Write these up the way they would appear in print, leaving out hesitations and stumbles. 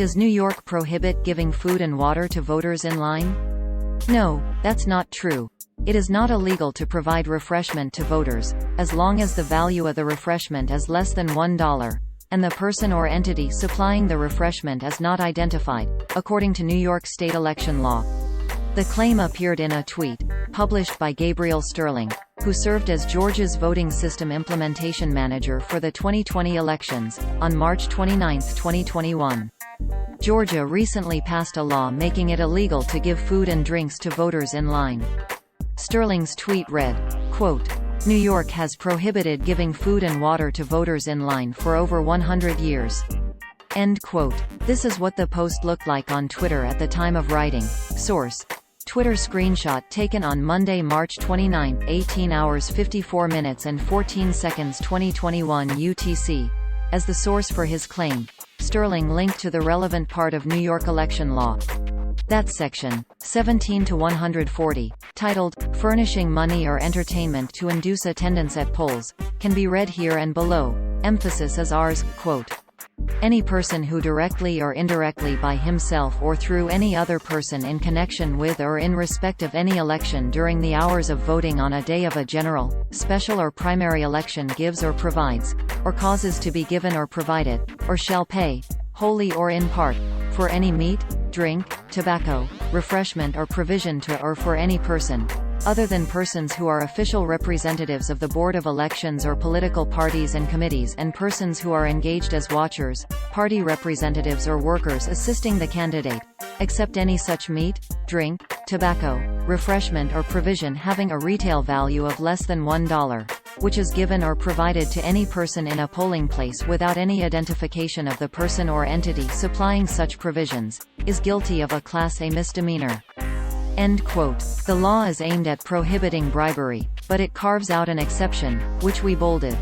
Does New York prohibit giving food and water to voters in line? No, that's not true. It is not illegal to provide refreshment to voters, as long as the value of the refreshment is less than $1, and the person or entity supplying the refreshment is not identified, according to New York state election law. The claim appeared in a tweet, published by Gabriel Sterling, who served as Georgia's voting system implementation manager for the 2020 elections, on March 29, 2021. Georgia recently passed a law making it illegal to give food and drinks to voters in line. Sterling's tweet read, quote, "New York has prohibited giving food and water to voters in line for over 100 years." End quote. This is what the post looked like on Twitter at the time of writing. Source: Twitter screenshot taken on Monday, March 29, 18 hours 54 minutes and 14 seconds 2021 UTC. As the source for his claim, Sterling linked to the relevant part of New York election law. That section, 17 to 140, titled, "Furnishing Money or Entertainment to Induce Attendance at Polls," can be read here and below. Emphasis is ours, quote, "Any person who directly or indirectly by himself or through any other person in connection with or in respect of any election during the hours of voting on a day of a general, special or primary election gives or provides, or causes to be given or provided, or shall pay, wholly or in part, for any meat, drink, tobacco, refreshment or provision to or for any person, other than persons who are official representatives of the Board of Elections or political parties and committees and persons who are engaged as watchers, party representatives or workers assisting the candidate, except any such meat, drink, tobacco, refreshment or provision having a retail value of less than $1, which is given or provided to any person in a polling place without any identification of the person or entity supplying such provisions, is guilty of a Class A misdemeanor." End quote. The law is aimed at prohibiting bribery, but it carves out an exception, which we bolded.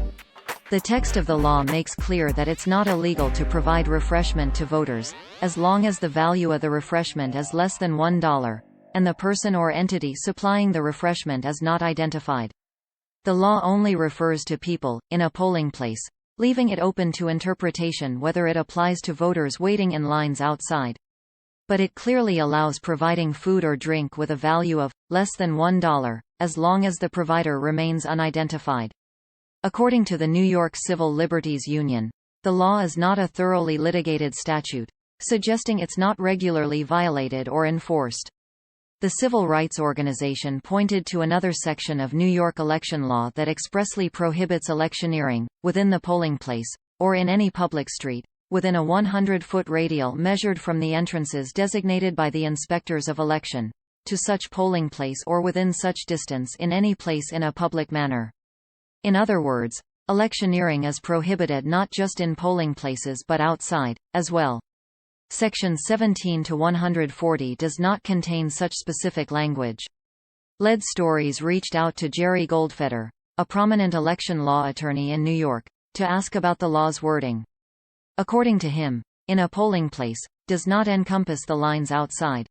The text of the law makes clear that it's not illegal to provide refreshment to voters, as long as the value of the refreshment is less than $1, and the person or entity supplying the refreshment is not identified. The law only refers to people, in a polling place, leaving it open to interpretation whether it applies to voters waiting in lines outside. But it clearly allows providing food or drink with a value of less than $1, as long as the provider remains unidentified. According to the New York Civil Liberties Union, the law is not a thoroughly litigated statute, suggesting it's not regularly violated or enforced. The civil rights organization pointed to another section of New York election law that expressly prohibits electioneering, within the polling place, or in any public street, within a 100-foot radial measured from the entrances designated by the inspectors of election, to such polling place or within such distance in any place in a public manner. In other words, electioneering is prohibited not just in polling places but outside, as well. Section 17 to 140 does not contain such specific language. Lead Stories reached out to Jerry Goldfeder, a prominent election law attorney in New York, to ask about the law's wording. According to him, "in a polling place" does not encompass the lines outside.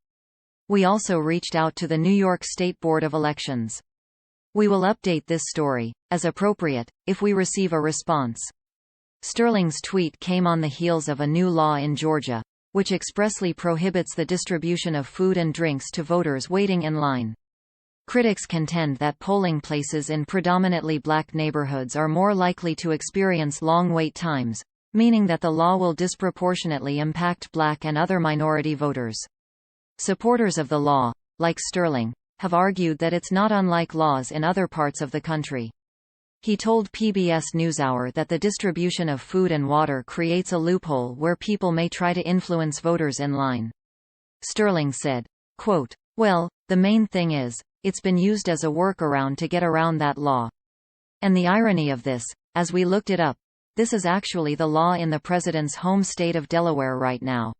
We also reached out to the New York State Board of Elections. We will update this story, as appropriate, if we receive a response. Sterling's tweet came on the heels of a new law in Georgia, which expressly prohibits the distribution of food and drinks to voters waiting in line. Critics contend that polling places in predominantly black neighborhoods are more likely to experience long wait times, meaning that the law will disproportionately impact black and other minority voters. Supporters of the law, like Sterling, have argued that it's not unlike laws in other parts of the country. He told PBS NewsHour that the distribution of food and water creates a loophole where people may try to influence voters in line. Sterling said, quote, "Well, the main thing is, it's been used as a workaround to get around that law. And the irony of this, as we looked it up, this is actually the law in the president's home state of Delaware right now.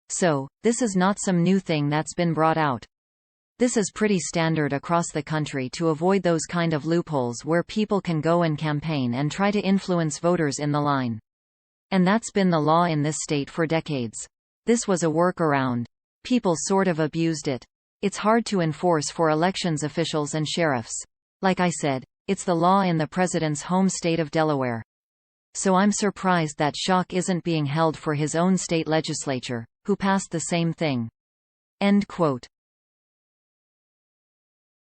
So, this is not some new thing that's been brought out. This is pretty standard across the country to avoid those kind of loopholes where people can go and campaign and try to influence voters in the line. And that's been the law in this state for decades. This was a workaround. People sort of abused it. It's hard to enforce for elections officials and sheriffs. Like I said, it's the law in the president's home state of Delaware." So I'm surprised that Schock isn't being held for his own state legislature, who passed the same thing." End quote.